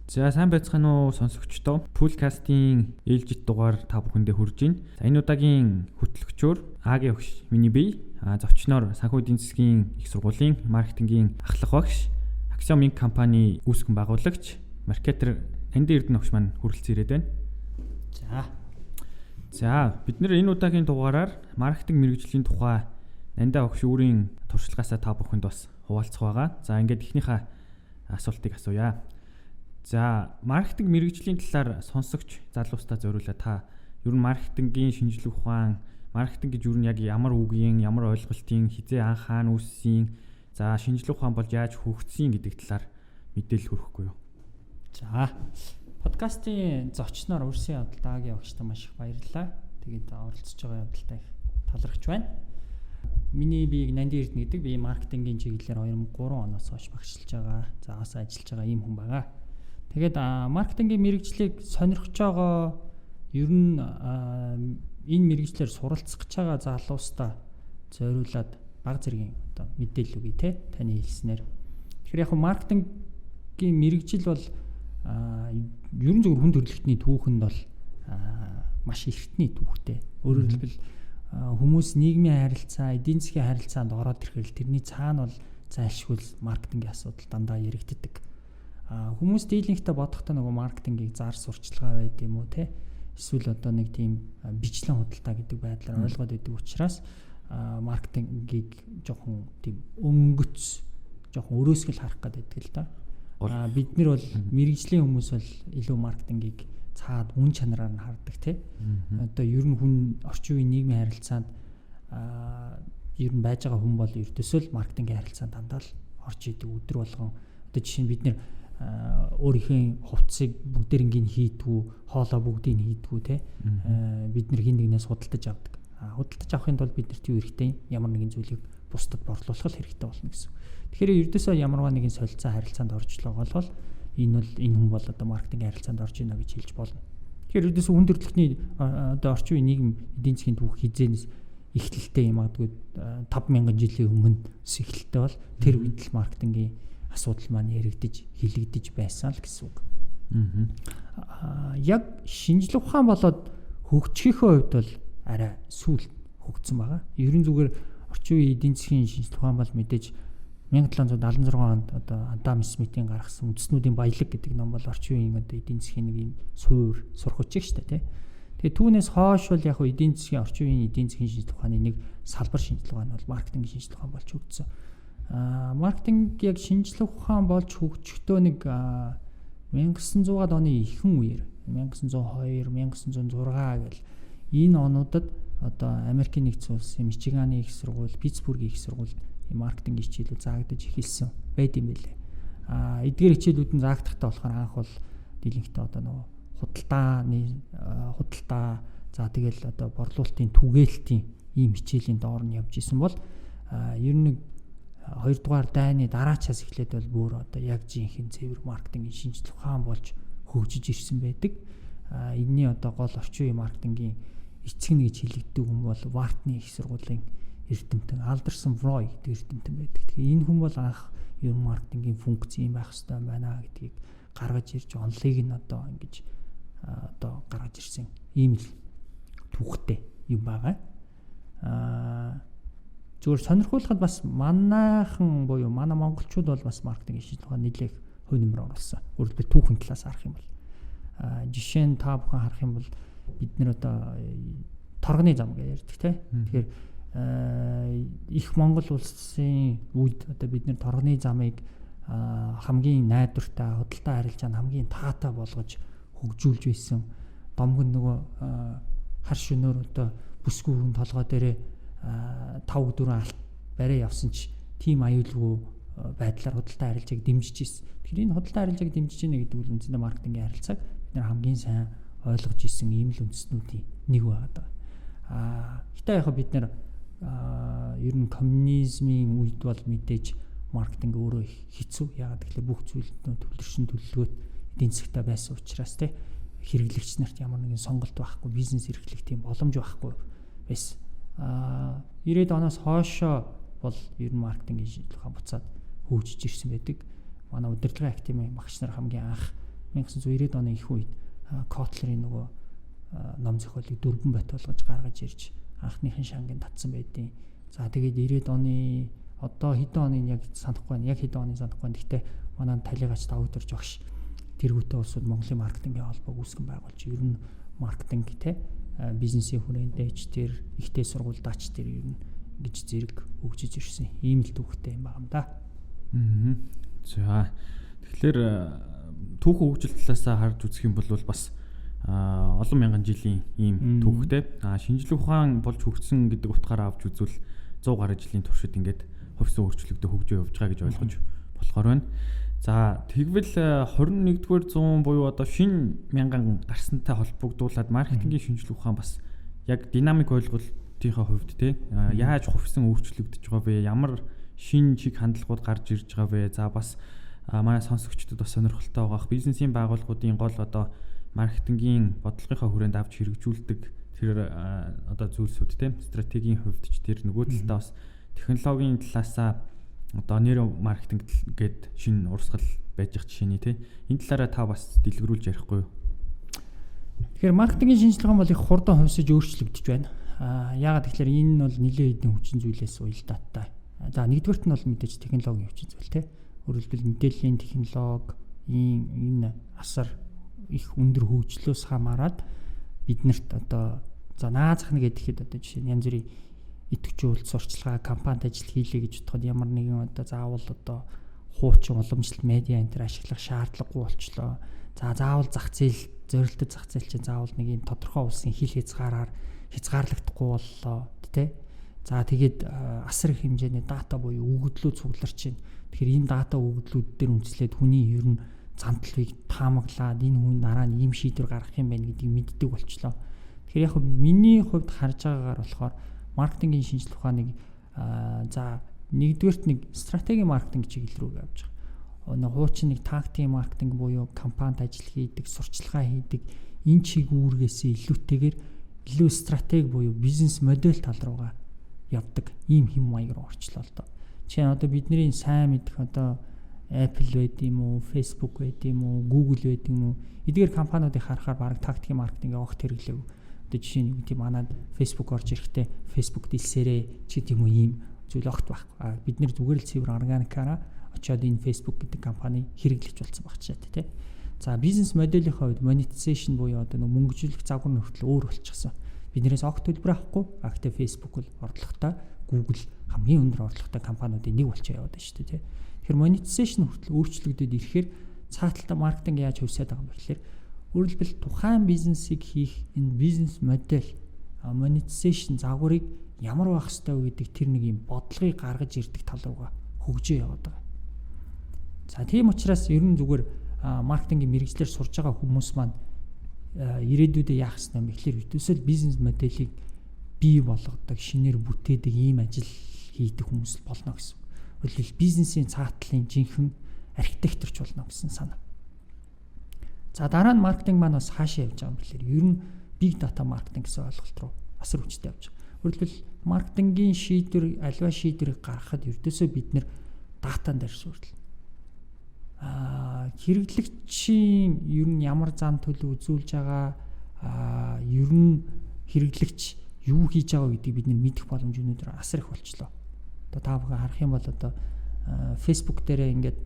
За сайн байцгаана уу сонсогчдоо. Poolcast-ийн ээлжит дугаар та бүхэндээ хүрж байна. За энэ удаагийн хөтлөгчөөр Агийн өгш миний бие, зочноор санхүү эдийн засгийн их сургуулийн маркетингийн ахлах багш, Axiom Inc компани үүсгэн байгуулагч, маркетер Нандин Эрдэнэ өгш маань хүрэлцэн ирээд байна. За бид нэр энэ удаагийн дугаараар маркетинг мэргэжлийн тухай Нандин өгш өөрийн туршлагаасаа та бүхэнд бас хуваалцах байгаа. За ингээд эхнийхээ асуултыг асууя. За маркетинг мэргэжлийн талаар сонсогч залуустаа зориулаад та ер нь маркетингийн шинжилгээ ухаан, маркетинг гэж ер нь яг ямар үгийн, ямар ойлголтын, хизээ анх хаана үүссэн, за шинжилгээ ухаан болж яаж хөгжсөн гэдэг талаар мэдээлэл хүргэхгүй юу? За подкастын зочноор Урсын Авдалдагийн өгчтэй маш их баярлалаа. Тэгээд оролцож байгаа явдалтай их талархж байна. Миний биеийг Нандин Эрдэнэ гэдэг би маркетингийн чиглэлээр 2003 оноос хойш багшилж байгаа. Заагаас ажиллаж байгаа ийм хүн байгаа. Тэгээд маркетингийн мэргэжлийг сонирхож байгаа ер нь энэ мэргэжлэр суралцах гэж байгаа залуустаа зориулаад бага зэргийн одоо мэдээлэл өгье те таны хэлснээр. Тэгэхээр яг маркетингийн мэргэжил бол ерөн зөвхөн хүн төрөлхтний түүхэнд бол маш эртний түүхтэй. Өөрөөр хэлбэл хүмүүс нийгмийн харилцаа, эдийн засгийн харилцаанд ороод ирэхэл тэрний цаана бол зайлшгүй маркетингийн асуудал дандаа яригддаг. Хүмүүс дийлэнхтэй бодохдоо нөгөө маркетингийг зар сурчлагаа байд юм уу те эсвэл одоо нэг тийм бичлэн худалдаа гэдэг байдлаар ойлгоод байдаг учраас маркетингийг жоохон тийм өнгөц жоохон өрөөсгөл харах гэдэг л да. Бид нар бол мэрэгжлийн хүмүүс бол илүү маркетингийг цаад үн чанараар нь хардаг те. Одоо ер нь хүн орчин үеийн нийгмийн харилцаанд ер нь байж байгаа хүн бол ердөөсөө л маркетингийн харилцаанд дандаа л орж идэг өдөр болгон. Одоо жишээ нь бид нэр өөрийнхөө хувцсыг бүгдээрингийн хийдгүү, хоолоо бүгдийг хийдгүү те. Бид нар хин нэгнээс худалдаж авдаг. Худалдаж авахын тулд биднэрт юу хэрэгтэй? Ямар нэгэн зүйлийг бусдад борлуулах хэрэгтэй болно гэсэн. Тэгэхээр ердөөсөө ямарваа нэгэн солилцоо харилцаанд оржлоо бол энэ хүн бол одоо маркетинг харилцаанд орж ийнэ гэж хэлж болно. Тэгэхээр ердөөсөө хүн төрөлхтний одоо орчин үеийн нийгэм эдийн засгийн түүх хизээнээс эхлэлтэй юм агадгүй 5000 жилийн өмнө эхлэлтэй бол тэр үед л маркетингийн асуудал маань яригдж хилэгдэж байсан л гэсэн үг. Яг шинжилгээ ухаан болоод хөгжихийнхөө хувьд бол арай сүүл хөгжсөн байгаа. Ерөн зүгээр орчин үеийн эдийн засгийн шинжилгээ ухаан бол мэдээж 1776 онд одоо Адам Смитийн гаргасан үндэстнүүдийн баялаг гэдэг ном бол орчин үеийн одоо эдийн засгийн нэг юм суур сургууч шүү дээ. Тэгээ түүнээс хойш бол яг эдийн засгийн орчин үеийн эдийн засгийн шинжилгээ ухааны нэг салбар шинжилгээ ухаан бол маркетингийн шинжилгээ ухаан болж хөгжсөн. Маркетинг яг шинжилгээ ухаан болж хөгжөхдөө нэг 1900-аад оны ихэнх үеэр 1902, 1906 гэл энэ онуудад одоо Америкийн нэгдсэн улсын Мичиганы их сургууль, Питтсбургийн их сургуульд маркетингийн хичээлүүд заагдаж эхэлсэн байд юм билээ. Эдгээр хичээлүүд нь заагдахтаа болохоор анх бол дийлэнхтэй одоо нөгөө худалдаа за тэгэл одоо борлуулалтын түгээлтийн ийм хичээлийн доор нь явж исэн бол ер нь 2 дугаар дайны дараачаас эхлээд бол бүр одоо яг жинхэнэ цэвэр маркетингийн шинжилгээ ухаан болж хөгжиж ирсэн байдаг. Энэний одоо гол орчин үеийн маркетингийн эцэг нь гэж хэлэгддэг хүн бол Вартны их сургуулийн эрдэмтэн Алдерсон Брой гэдэг эрдэмтэн байдаг. Тэгэхээр энэ хүн бол анх ер нь маркетингийн функц юм байх хэрэгтэй байна гэдгийг гаргаж ирж онлыг нь одоо ингэж одоо гаргаж ирсэн ийм л түүхтэй юм байгаа. Зүгээр сонирхуулахад бас манайхан буюу манай монголчууд бол бас маркетингийн шинжилгээ ухаан нэлээх хувь нэмэр оруулсан. Өөрөлдөө түүхэн талаас харах юм бол жишээ нь та бүхэн харах юм бол бид нэр одоо торгоны зам гэж ярьдаг тийм. Тэгэхээр их Монгол улсын үед одоо бид нэр торгоны замыг хамгийн найдвартай худалдаа харилцаанд хамгийн таатай болгож хөгжүүлж байсан. Домгон нөгөө хар шөнөөр одоо бүсгүй хүн толгой дээрээ 5-4 алт барай явсан ч тийм аюулгүй байдлаар худалдаа харилцааг дэмжиж ирсэн. Тэгэхээр энэ худалдаа харилцааг дэмжиж ийнэ гэдэг үл үнэндээ маркетингийн харилцааг бид нэр хамгийн сайн ойлгож ирсэн ийм л үндэстнүүдийн нэг байгаа. Гэтэ яг бид нэр ер нь коммунизмын үед бол мэдээж маркетинг өөрөө их хэцүү. Яагаад гэвэл бүх зүйлд төвлөрсөн төлөвлөгөөт эдийн засгтаа байсан учраас те хэрэглэгч нарт ямар нэгэн сонголт байхгүй, бизнес эрхлэх тийм боломж байхгүй байсан. 90-ад оноос хойшоо бол ер нь маркетингийн шинжилгээ ухаан буцаад хөгжиж ирсэн байдаг. Манай удирдлагын академийн багш нар хамгийн анх 1990 оны их үед Kotlin нөгөө ном зохиолыг 4 байт болгож гаргаж ирж анхныхын шангийн татсан байдیں۔ За тэгээд 90-ад оны одоо хэдэн оны яг санахгүй байна. Яг хэдэн оны санахгүй байна. Гэхдээ манай талигач Давид Орж багш тэргүүтээ улсууд Монголын маркетингийн холбоог үүсгэн байгуулж ер нь маркетинг те бизнесийн хүрээндээч тэр ихтэй сургуульдаач тэр ер нь гэж зэрэг өгчөж ирсэн. Ийм л түүхтэй юм байна да. За тэгэхээр түүхэн хөгжил талаасаа харж үзэх юм бол бас олон мянган жилийн ийм түүхтэй. Шинжлэх ухаан болж хөгжсөн гэдэг утгаараа авч үзвэл 100 гаруй жилийн туршид ингээд хувьсан өөрчлөлтөд хөгжөө явж байгаа гэж ойлгож болохоор байна. За тэгвэл 21-р зуун буюу одоо шинэ мянган гарсантай холбогдуулаад маркетингийн шинжлэх ухаан бас яг динамик ойлголтынхаа хувьд те яаж хувьсан өөрчлөгдөж байгаа вэ? Ямар шинэ чиг хандлагууд гарч ирж байгаа вэ? За бас манай сонсогчдод бас сонирхолтой байгаа бизнесийн байгууллагуудын гол одоо маркетингийн бодлогынхаа хүрээнд авч хэрэгжүүлдэг тэр одоо зүйлсүүд те стратегийн хувьд ч тэр нөгөө талдаа бас технологийн талаасаа одоо нейро маркетинг гээд шинэ урсгал байж их жишээний те энэ талаараа та бас дэлгэрүүлж ярихгүй юу? Тэгэхээр маркетингийн шинжилгээ бол их хурдан хувьсаж өөрчлөгдөж байна. Яагаад тэгэхээр энэ нь бол нэлээд хэдэн хүчин зүйлээс уялдаатай. За нэгдүгээрт нь бол мэдээж технологийн хүчин зүйл те. Өөрөөр хэлбэл мэдээллийн технологи энэ асар их өндөр хөгжлөөс хамаарат биднэрт одоо за наазах нэг гэхэд одоо жишээ нь янз бүрийн идэвхжүүлэлт сурчлагаа компанид ажил хийлээ гэж бодоход ямар нэгэн одоо заавал одоо хуучин уламжлалт медиа энэ төр ашиглах шаардлагагүй болчлоо. За заавал зах зээл зорилттой зах зээл чинь заавал нэг юм тодорхой улсын хил хязгаарлагдахгүй боллоо тий. За тэгээд асар их хэмжээний дата буюу өгөгдлүүд цугларч байна. Тэгэхээр энэ дата өгөгдлүүд дээр үндэслээд хүний ер нь зандлыг таамаглаад энэ хүн дараа нь ийм шийдвэр гаргах юм байна гэдгийг мэддэг болчлоо. Тэгэхээр яг миний хувьд харж байгаагаар болохоор маркетингийн шинжилгээ ухааныг за нэгдүгээрт нэг стратеги маркетинг чиглэл рүү явж байгаа. Нэг хуучин нэг тактикийн маркетинг буюу компанид ажил хийдэг, сурчлагаа хийдэг энэ чиг үүргээсээ илүүтэйгээр илүү стратеги буюу бизнес модель тал руугаа явдаг ийм хэм маяг руу орчлоо л доо. Жишээ нь одоо бидний сайн мэдэх одоо Apple байд юм уу, Facebook байд юм уу, Google байд юм уу эдгээр компаниудыг харахаар баг тактикийн маркетинг огт хэрэглэв. Одоо жишээ нь тийм манад Facebook орж ирэхдээ Facebook дэлсээрээ ч гэдэг юм уу ийм зүйл огт байхгүй. Бид нэр зүгээр л цэвэр органикаараа очиод энэ Facebook гэдэг компани хэрэглэж болсон баг ч тийм. За бизнес моделийн хувьд monetization буюу одоо нэг мөнгөжүүлэх загвар нь хүртэл өөр болчихсон. Биднээс огт төлбөр авахгүй. Гэхдээ Facebook бол орлоготой, Google хамгийн өндөр орлоготой компаниудын нэг болчихоо яваад байна шүү дээ тийм. Тэгэхээр monetization хүртэл өөрчлөгдөд ирэхээр цааталтаа маркетинг яаж хөвсөд байгаа юм бэ гэхээр өөрөлдвөл тухайн бизнесийг хийх энэ бизнес модель monetization загварыг ямар байх ёстой вэ гэдэг тэр нэг юм бодлогыг гаргаж ирдэг тал руугаа хөгжөө яваад байгаа. За тийм учраас ер нь зүгээр маркетингийн мэргэжлэр сурж байгаа хүмүүс маань ирээдүйдээ яах ёстой юм бэ гэхээр өдөөсөө бизнес моделийг бий болгодог, шинээр бүтээдэг ийм ажил хийдэг хүмүүс болно гэсэн. Өөрөлдвөл бизнесийн цаатлалын жинхэнэ архитекторч болно гэсэн санаа. За дараа нь маркетинг маань бас хаашаа явж байгаа юм бэлэр ер нь big data маркетинг гэсэн ойлголт руу асар хүчтэй явж байгаа. Өөрөлдвөл маркетингийн шийдвэр альва шийдвэрийг гаргахад ердөөсөө бид нэр датан дээр суурилна. Хэрэглэгчийн ер нь ямар зан төлөв үзүүлж байгаа ер нь хэрэглэгч юу хийж байгаа гэдгийг бид мэдэх боломж өнөөдөр асар их болчлоо. Одоо та бүхэн харах юм бол одоо Facebook дээрээ ингээд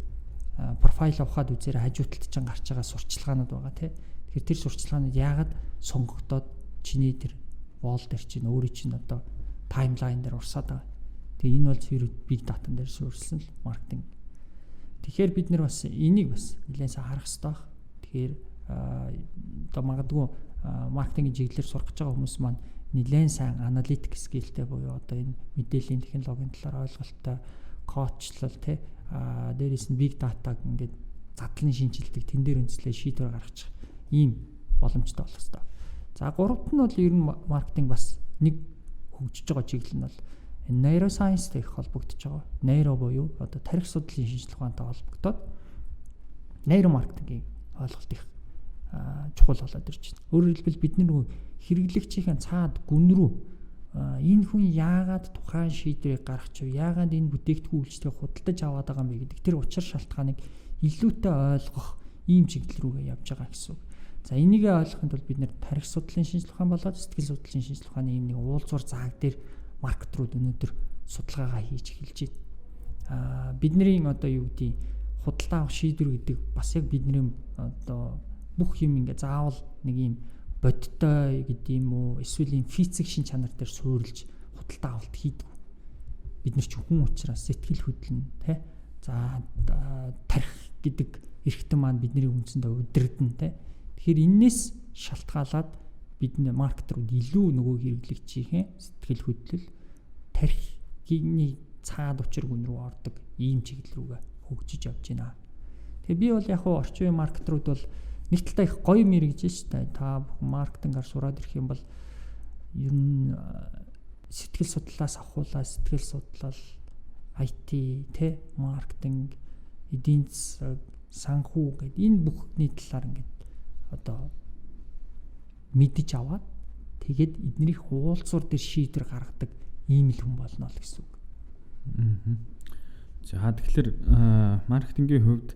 профайл авахад үзээрэй хажууталд ч гарч байгаа сурчлагаанууд байгаа тий. Тэгэхээр тэр сурчлагаанууд яагаад сонгогдоод чиний тэр wall дээр чинь өөрийн чинь одоо таймлайн дээр урсаад байгаа. Тэгээ энэ бол зэрэг big data дээр суурилсан л маркетинг. Тэгэхээр бид нар бас энийг бас нэлээд сайн харах хэрэгтэй баг. Тэгэхээр одоо магадгүй маркетингийн чиглэлээр сурах гэж байгаа хүмүүс маань нэлээд сайн аналитик скиллтэй буюу одоо энэ мэдээллийн технологийн талаар ойлголттой коучлал тий дээрээс нь big data-г ингээд задлан шинжилдэг тэн дээр үндэслээ шийдвэр гаргачих ийм боломжтой болох хэрэгтэй. За гуравт нь бол ер нь маркетинг бас нэг хөгжиж байгаа чиглэл нь бол neuroscience-тэй их холбогдож байгаа. Нейро буюу одоо тарих судлалын шинжилгээ ухаантай холбогдоод нейромаркетингийн ойлголт их чухал болоод ирж байна. Өөрөөр хэлбэл бид нэг хэрэглэгчийн цаад гүн рүү энэ хүн яагаад тухайн шийдвэрийг гаргах вэ? Яагаад энэ бүтээгдэхүүн үйлчлэгийг худалдаж аваад байгаа юм бэ гэдэг тэр учир шалтгааныг илүүтэй ойлгох ийм чиглэл рүүгээ явж байгаа гэсэн үг. За энийгээ ойлгохын тулд бид нэр тарих судлалын шинжилгээ ухаан болоод сэтгэл судлалын шинжилгээ ухааны ийм нэг уулзвар зааг дээр маркетрууд өнөөдөр судалгаагаа хийж эхэлж байна. Бидний одоо юу гэдэг худалдаа авах шийдвэр гэдэг бас яг бидний одоо бүх юм ингээ заавал нэг юм бодтой гэдэг юм уу эсвэл юм физик шин чанар дээр суурилж худалдаа авалт хийдэг. Бид нар ч хүн учраас сэтгэл хөдлөн тий. За тарих гэдэг эрхтэн маань бидний үндсэндээ удирдна тий. Тэгэхээр энээс шалтгаалаад бидний маркетрууд илүү нөгөө хэрэглэгчийн сэтгэл хөдлөл тархины цаад учир гүн рүү ордог ийм чиглэл рүүгээ хөгжиж явж байна. Тэгээ би бол яг хуу орчин үеийн маркетрууд бол нэг талдаа их гоё мэрэгжил шүү дээ. Та бүхэн маркетингаар сураад ирэх юм бол ер нь сэтгэл судлалаас авахуулаа сэтгэл судлал IT тэ маркетинг эдийн засаг санхүү гэдэг энэ бүхний талаар ингээд одоо мэдэж аваад тэгээд эднэрийг хуулцуур дээр шийдвэр гаргадаг ийм л хүн болно л гэсэн үг. За тэгэхээр маркетингийн хувьд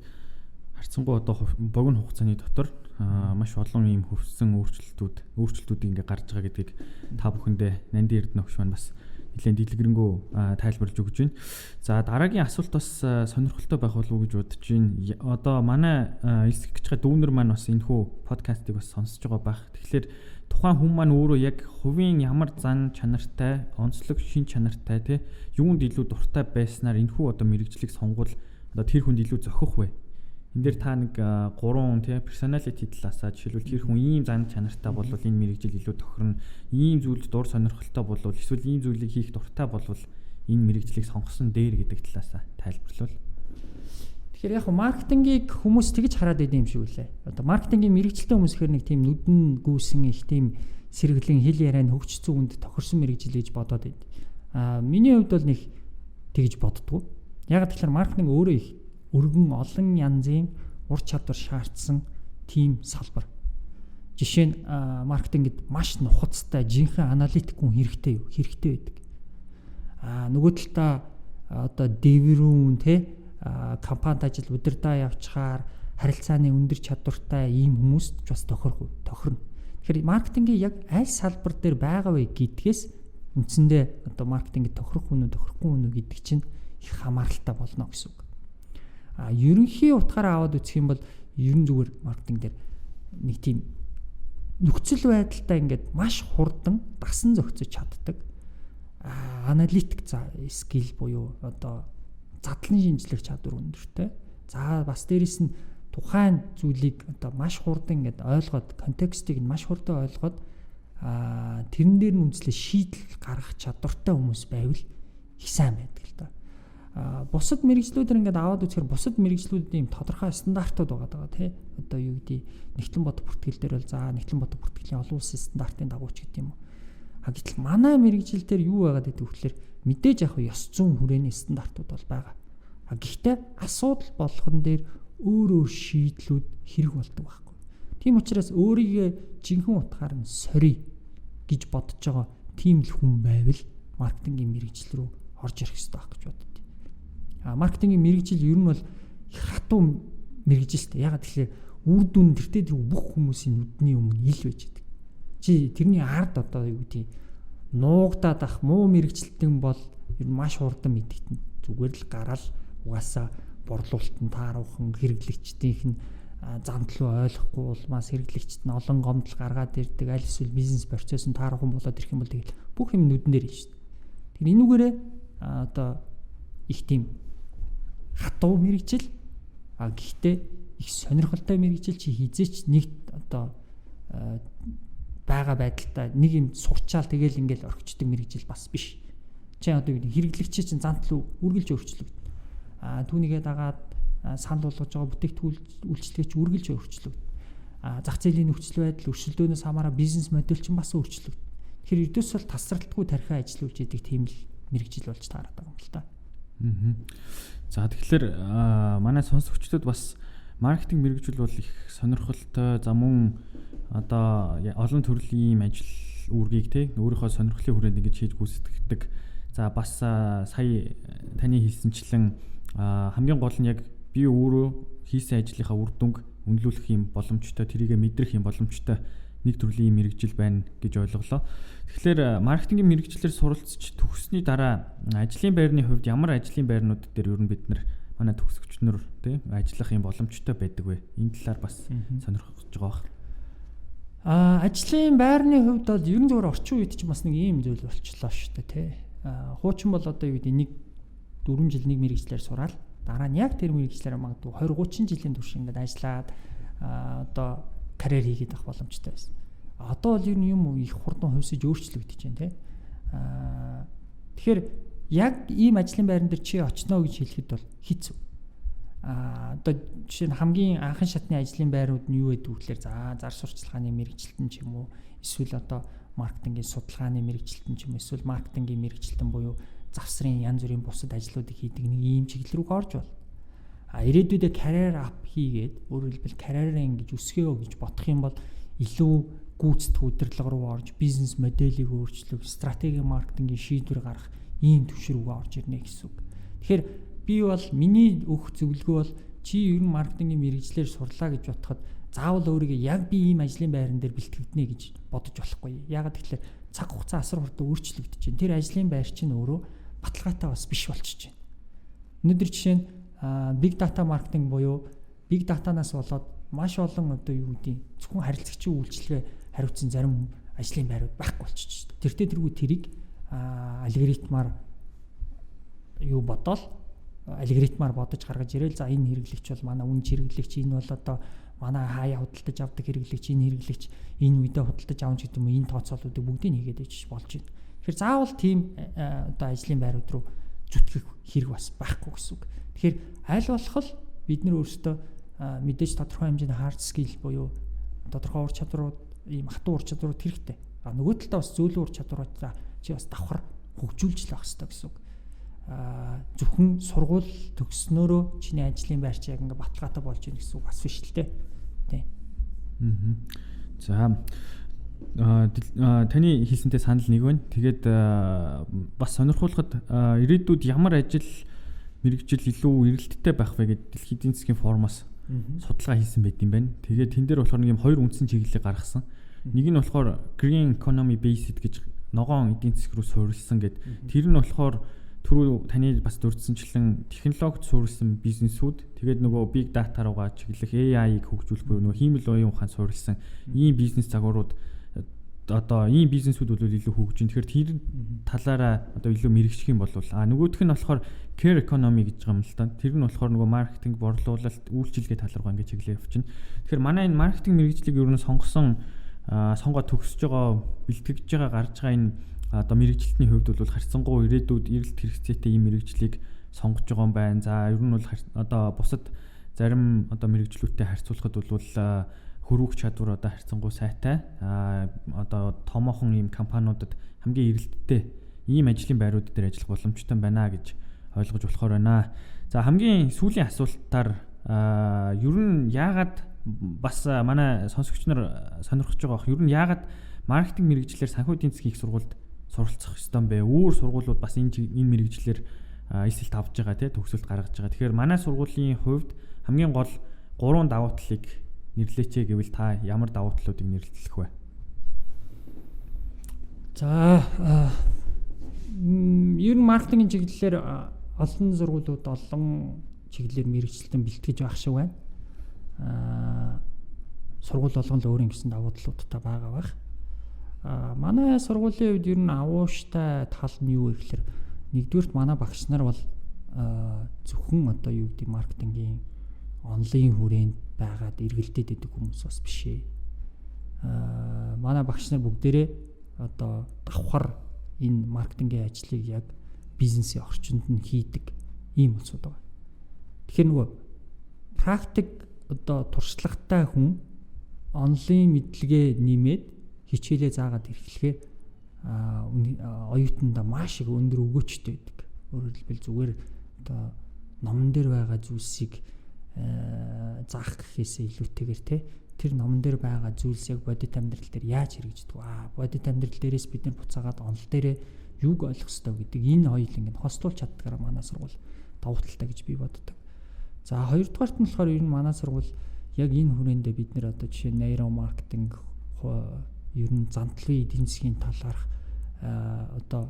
харцсангуу одоо богино хугацааны дотор маш олон ийм хөвсөн өөрчлөлтүүд ингээ гарч байгаа гэдгийг та бүхэндээ Нанди Эрдэнэ өгч маань бас нэлээд дэлгэрэнгүй тайлбарлаж өгч байна. За дараагийн асуулт бас сонирхолтой байх болов уу гэж бодож байна. Одоо манай элсэгч дүүнер маань бас энэхүү подкастыг бас сонсож байгаа байх. Тэгэхээр тухайн хүн маань өөрөө яг хувийн ямар зан чанартай, онцлог шин чанартай тий юунд илүү дуртай байснаар энэхүү одоо мэрэгжлийг сонгуул одоо тэр хүнд илүү зохих вэ? Энд дээр та нэг 3 тий personality талаасаа жишээлбэл тэр хүн ийм зан чанартай бол энэ мэрэгжил илүү тохирно, ийм зүйлд дур сонирхолтой бол эсвэл ийм зүйлийг хийх дуртай бол энэ мэрэгжлийг сонгосон дээр гэдэг талаасаа тайлбарлавал. Тэгэхээр яг маркетингийг хүмүүс тэгж хараад идэв юм шиг үлээ. Одоо маркетингийн мэрэгчлээ хүмүүс ихэр нэг тийм нүдэн гүйсэн их тийм сэргэлэн хэл ярианд хөгжцөн үнд тохирсон мэрэгжил гэж бодоод байд. Миний хувьд бол нэг тэгж боддгоо. Яг тэгэхээр маркетинг өөрөө их өргөн олон янзын ур чадвар шаардсан тийм салбар. Жишээ нь маркетингд маш нухацтай жинхэнэ аналитик хүн хэрэгтэй байдаг. Нөгөө талдаа одоо дэврүүн те компанид ажил удирдаа явчихаар харилцааны өндөр чадвартай ийм хүмүүст ч бас тохирно. Тэгэхээр маркетингийн яг аль салбар дээр байгаа вэ гэдгээс үндсэндээ одоо маркетингд тохирох хүн үү тохирохгүй хүн үү гэдэг чинь их хамааралтай болно гэсэн үг. Ерөнхий утгаараа аваад үзэх юм бол ерөн зүгээр маркетинг дээр нэг тийм нөхцөл байдалтай ингээд маш хурдан дасан зохицож чаддаг аналитик скил буюу одоо задлан шинжлэх чадвар өндөртэй. За бас дээрэс нь тухайн зүйлийг одоо маш хурдан ингээд ойлгоод контекстыг нь маш хурдан ойлгоод тэрэн дээр нь үндэслээ шийдэл гаргах чадвартай хүмүүс байвал их сайн байдаг л да. Бусад мэрэгжлүүдээр ингээд аваад үзэхээр бусад мэрэгжлүүдийн тодорхой стандартууд байгаа тий. Одоо юу гэдэг нэгтлэн бод бүртгэл дээр бол за нэгтлэн бод бүртгэлийн олон улсын стандартын дагуу ч гэдэг юм уу. Гэтэл манай мэрэгжил дээр юу байгаад гэдэг вөхлөөр мэдээж яг ёс зүйн хүрээний стандартууд бол байгаа. Гэхдээ асуудал болгон дээр өөр шийдлүүд хэрэг болдог байхгүй. Тийм учраас өөрийгөө жинхэнэ утгаар нь сорий гэж бодож байгаа тийм л хүн байвал маркетингийн мэрэгжил рүү орж ирэх хэрэгтэй байх гэж боддог. Маркетингийн мэрэгжил ер нь бол хатуу мэрэгжилтэй. Ягаад тэгэхээр үр дүн тэртээ тэр бүх хүмүүсийн нүдний өмнө ил байж байдаг. Чи тэрний ард одоо юу гэдэг нуугдаад ах муу мэрэгжилтэн бол ер нь маш хурдан мэдэгдэнэ. Зүгээр л гараал угаасаа борлуулалтанд тааруухан хэрэглэгчдийнх нь замтлуу ойлгохгүй улмаас хэрэглэгчд нь олон гомдол гаргаад ирдэг. Аль эсвэл бизнес процессын тааруухан болоод ирэх юм бол тэгэл бүх юм нүдэн дээр шүү дээ. Тэгэхээр энүүгээрээ одоо их тийм хатуу мэрэгжил гэхдээ их сонирхолтой мэрэгжил чи хизээч нэг одоо байгаа байдалтай нэг юм сурчаал тэгэл ингээл орхичдаг мэрэгжил бас биш. Чи одоо хэрэглэгч чинь зантлуу үргэлж өөрчлөгдөн. Түүнийгээ дагаад санал болгож байгаа бүтээгдэхүүн үйлчлэгээч үргэлж өөрчлөгдөн. Зах зээлийн нөхцөл байдал өршөлдөөнөөс хамаараа бизнес модель чинь бас өөрчлөгдөн. Тэгэхээр ердөөс бол тасралтгүй тархиа ажиллуулж идэг тийм л мэрэгжил болж таараад байгаа юм л та. За тэгэхээр манай сонсогчдод бас маркетинг мэрэгжил бол их сонирхолтой за мөн одоо олон төрлийн ажил үүргийг те өөрийнхөө сонирхлын хүрээнд ингэж хийж гүйцэтгэдэг. За бас сая таны хэлсэнчлэн хамгийн гол нь яг би өөрөө хийсэн ажлынхаа үр дүнг үнэлүүлэх юм боломжтой, тэрийг мэдрэх юм боломжтой нэг төрлийн мэрэгжил байна гэж ойлголоо. Тэгэхээр маркетингийн мэрэгчлэр суралцж төгссөний дараа ажлын байрны хувьд ямар ажлын байрнууд дээр ер нь бид нар манай төгсөгчнөр тий ажиллах юм боломжтой байдаг вэ? Энэ талаар бас сонирхож байгаа бах. Ажлын байрны хувьд бол ер нь зөвхөн орчин үед ч бас нэг ийм зүйл болчихлоо шүү дээ тий. Хуучин бол одоо юу гэдэг нэг 4 жил нэг мэрэгчлэр сураад дараа нь яг тэр мэрэгчлэр магадгүй 20 30 жилийн турш ингээд ажиллаад одоо карьер хийгээд авах боломжтой байсан. Одоо бол ер нь юм их хурдан хувьсаж өөрчлөгдөж байна тий. Тэгэхээр яг ийм ажлын байран дээр чи очно гэж хэлэхэд бол хэцүү. Одоо жишээ нь хамгийн анхан шатны ажлын байрууд нь юу гэдэг вэ гэхээр зар сурталчилгааны мэрэгчлэлтэн ч юм уу эсвэл одоо маркетингийн судалгааны мэрэгчлэлтэн ч юм уу эсвэл маркетингийн мэрэгчлэлтэн буюу завсрын янз бүрийн бусад ажлуудыг хийдэг нэг ийм чиглэл рүү орж байна. Ирээдүйдээ карьер ап хийгээд өөрөөр хэлбэл карьераа ингэж өсгөө гэж бодох юм бол илүү гүйцэтгэх удирдлага руу орж бизнес модельийг өөрчлөх, стратеги маркетингийн шийдвэр гаргах ийм түвшин рүү орж ирнэ гэсэн үг. Тэгэхээр би бол миний өгөх зөвлөгөө бол чи ер нь маркетингийн мэрэгчлэр сурлаа гэж бодоход заавал өөрийгөө яг би ийм ажлын байран дээр бэлтгэгдэнэ гэж бодож болохгүй. Яагаад гэвэл цаг хугацаа асар хурдан өөрчлөгдөж байна. Тэр ажлын байр чинь өөрөө баталгаатай бас биш болчихж байна. Өнөөдөр жишээ нь big data маркетинг буюу big data-наас болоод маш олон одоо юу гэдэг зөвхөн харилцагчийн үйлчлэгээ хариуцсан зарим ажлын байрууд байхгүй болчихж байна. Тэргүй тэрийг алгоритмаар юу бодоол алгоритмаар бодож гаргаж ирээл за энэ хэрэглэгч бол манай үнэ хэрэглэгч, энэ бол одоо манай хаяа худалдаж авдаг хэрэглэгч, энэ хэрэглэгч энэ үедээ худалдаж авч гэдэг юм энэ тооцоолуудыг бүгдийг хийгээд иж болж байна. Тэгэхээр заавал тийм одоо ажлын байрууд руу зүтгэх хэрэг бас байхгүй гэсэн үг. Тэгэхээр аль болох бид нар өөрсдөө мэдээж тодорхой хэмжээний hard skill буюу тодорхой ур чадварууд, ийм хатуу ур чадварууд хэрэгтэй. Нөгөө талдаа бас зөөлөн ур чадваруудаа чи бас давхар хөгжүүлж л авах хэрэгтэй гэсэн үг. Зөвхөн сургууль төгснөөрөө чиний ажлын байр чи яг ингээ баталгаатай болж ийн гэсэн үг бас биш л дээ. Тий. За таны хэлсэнтэй санал нэг байна. Тэгээд бас сонирхуулахад ирээдүйд ямар ажил мэрэгжил илүү эргэлттэй байх вэ гэдэг дэлхийн эдийн засгийн форумаас судалгаа хийсэн байт юм байна. Тэгээд тэн дээр болохоор нэг юм хоёр үндсэн чиглэлийг гаргасан. Нэг нь болохоор green economy based гэж ногоон эдийн засаг руу суурилсан гэд. Тэр нь болохоор түрүү таны бас дурдсанчлан технологид суурилсан бизнесүүд тэгээд нөгөө big data руугаа чиглэх AI-г хөгжүүлэх буюу нөгөө хиймэл оюун ухаанд суурилсан ийм бизнес загварууд одоо ийм бизнесүүд бол илүү хөгжин. Тэгэхээр тэр талаараа одоо илүү мэрэгчих юм бол нөгөөх нь болохоор care economy гэж байгаа юм л та. Тэр нь болохоор нөгөө маркетинг, борлуулалт, үйлчилгээ тал руугаа ингэ чиглээ явчихна. Тэгэхээр манай энэ маркетинг мэрэгжлийг ер нь сонгоо төгсөж байгаа, бэлтгэж байгаа, гарч байгаа энэ одоо мэрэгжилтний хувьд бол харьцангуй ирээдүйд эрэлт хэрэгцээтэй ийм мэрэгжлийг сонгож байгаа юм байна. За ер нь бол одоо бусад зарим одоо мэрэгжлүүдтэй харьцуулахад бол хөрвөх чадвар одоо харьцангуй сайтай. Одоо томоохон ийм компаниудад хамгийн эрэлттэй ийм ажлын байрууд дээр ажиллах боломжтой байна гэж ойлгож болохоор байна. За хамгийн сүүлийн асуултаар ер нь яагаад бас манай сонсогч нар сонирхож байгаа бох. Ер нь яагаад маркетинг мэрэгчлэр санхүү эдийн засгийн их сургуульд суралцах ёстой юм бэ? Өөр сургуулиуд бас энэ мэрэгчлэр эсэлт авж байгаа тий төгсөлт гаргаж байгаа. Тэгэхээр манай сургуулийн хувьд хамгийн гол 3 давуу талыг нэрлэеч гэвэл та ямар давуу талуудыг нэрлэх вэ? За ер нь маркетингийн чиглэлээр олон сургуулиуд олон чиглэлээр мэрэгчлэлтэн бэлтгэж байх шиг байна. Сургууль болгон л өөр юм гэсэн давуу талуудтай байгаа байх. Манай сургуулийн хувьд ер нь авууштай тал нь юу вэ гэхээр нэгдүгürt манай багш нар бол зөвхөн одоо юу гэдэг маркетингийн онлайн хүрээнд байгаад эргэлдээд идэг хүмүүс бас биш ээ. Манай багш нар бүгдээрээ одоо давхар энэ маркетингийн ажлыг яг бизнесийн орчинд нь хийдэг ийм улсууд байгаа. Тэгэхээр нөгөө практик одоо туршлагатай хүн онлайн мэдлэгээ нэмээд хичээлээ заагаад эрхлэхээр оюутанда маш их өндөр өгөөчтэй байдаг. Өөрөөр хэлбэл зүгээр одоо номон дээр байгаа зүйлсийг заах гэхээсээ илүүтэйгээр тэр номон дээр байгаа зүйлс яг бодит амьдрал дээр яаж хэрэгждэг вэ? Бодит амьдрал дээрээс бид нар буцаагаад онол дээрээ юуг ойлгох ёстой гэдэг энэ хоёул ингэ хостуулж чаддгаар манай сургууль давуу талтай гэж би боддог. За хоёрдугаарт нь болохоор ер нь манай сургууль яг энэ хүрээндээ бид нэр одоо жишээ нейромаркетинг ер нь зандлын эдийн засгийн талаарх одоо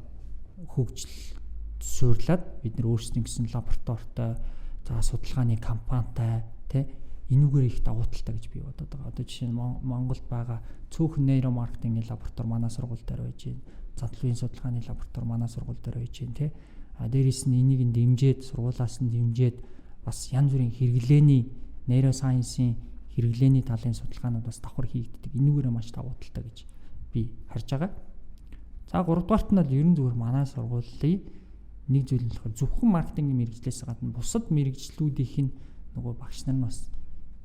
хөгжил суйрлаад бид нэр өөрсдийн гэсэн лабораторитой за судалгааны компанитай тий энүүгээр их давуу талтай гэж би бодоод байгаа. Одоо жишээ нь Монголд байгаа цөөхөн нейромаркетингийн лаборатори манай сургууль дээр байж байна. Задлын судалгааны лаборатори манай сургууль дээр байж байна тий. Дээрээс нь энийг дэмжиж сургуулаас нь дэмжиж бас янз бүрийн хэрэглээний нейросайенсийн хэрэглээний талын судалгаанууд бас давхар хийгддэг. Энүүгээрээ маш давуу талтай гэж би харж байгаа. За 3 дугаарт нь бол ерөн зүгээр манай сургуулийн нэг зүйл нь болохоор зөвхөн маркетингийн мэргэжлээс гадна бусад мэргэжлүүдийнх нь нөгөө багш нар нь бас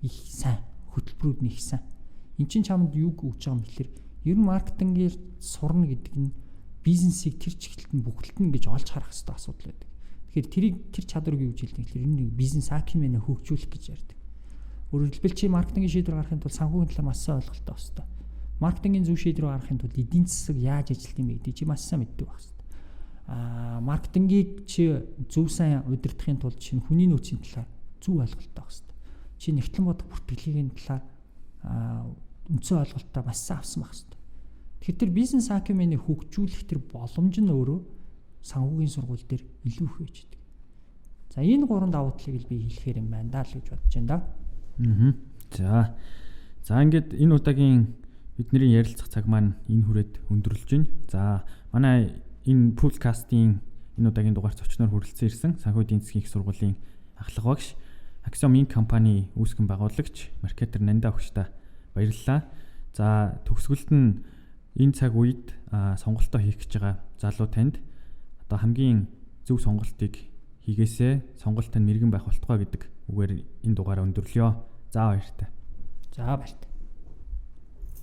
их сайн хөтөлбөрүүд нь их сайн. Энд чинь чамд юу өгч байгаа юм бэлэр ер нь маркетингээр сурна гэдэг нь бизнесийг тэр чиглэлд нь бүхэлдэн гэж олж харах хэрэгтэй асуудал байдаг. Тэгэхээр тэр чадварыг юу гэж хэлдэг вэ? Тэр энэ бизнес акимэнэ хөгжүүлэх гэж ярьдаг. Өөрөөр хэлбэл чи маркетингийн шийдвэр гаргахын тулд санхүүгийн талаар маш сайн ойлголттой байх хэрэгтэй. Маркетингийн зөв шийдвэр гаргахын тулд эдийн засаг яаж ажилтдаг юм бэ гэдэг чи маш сайн мэддэг байх хэрэгтэй. Маркетингийг чи зөв сайн удирдахын тулд чинь хүний нөөцийн талаар зөв ойлголттой байх хэрэгтэй. Чи нэгтлэн бодох бүртгэлгийн талаар үндсэн ойлголттой маш сайн авсан байх хэрэгтэй. Тэгэхээр тэр бизнес акимэнэ хөгжүүлэх тэр боломж нь өөрөө санхүүгийн сургууль дээр илүү их байж байгаа. За энэ 3 давуу талыг л би хэлэхээр юм байна даа л гэж бодож байна да. За ингээд энэ удаагийн бидний ярилцах цаг маань энэ хүрээд өндөрлөж байна. За манай энэ подкастын энэ удаагийн дугаар зочноор хүрэлцэн ирсэн санхүү эдийн засгийн их сургуулийн ахлах багш Axiom Inc компани үүсгэн байгуулагч маркетер Нанда өгчтэй баярлалаа. За төгсгөлд нь энэ цаг үед сонголтоо хийх гэж байгаа залуу танд одоо хамгийн зөв сонголтыг хийгээсэй. Сонголт тань мэрэгэн байх болтугай гэдэг үгээр энэ дугаараа өндөрлөё. За баяртай. За баяртай.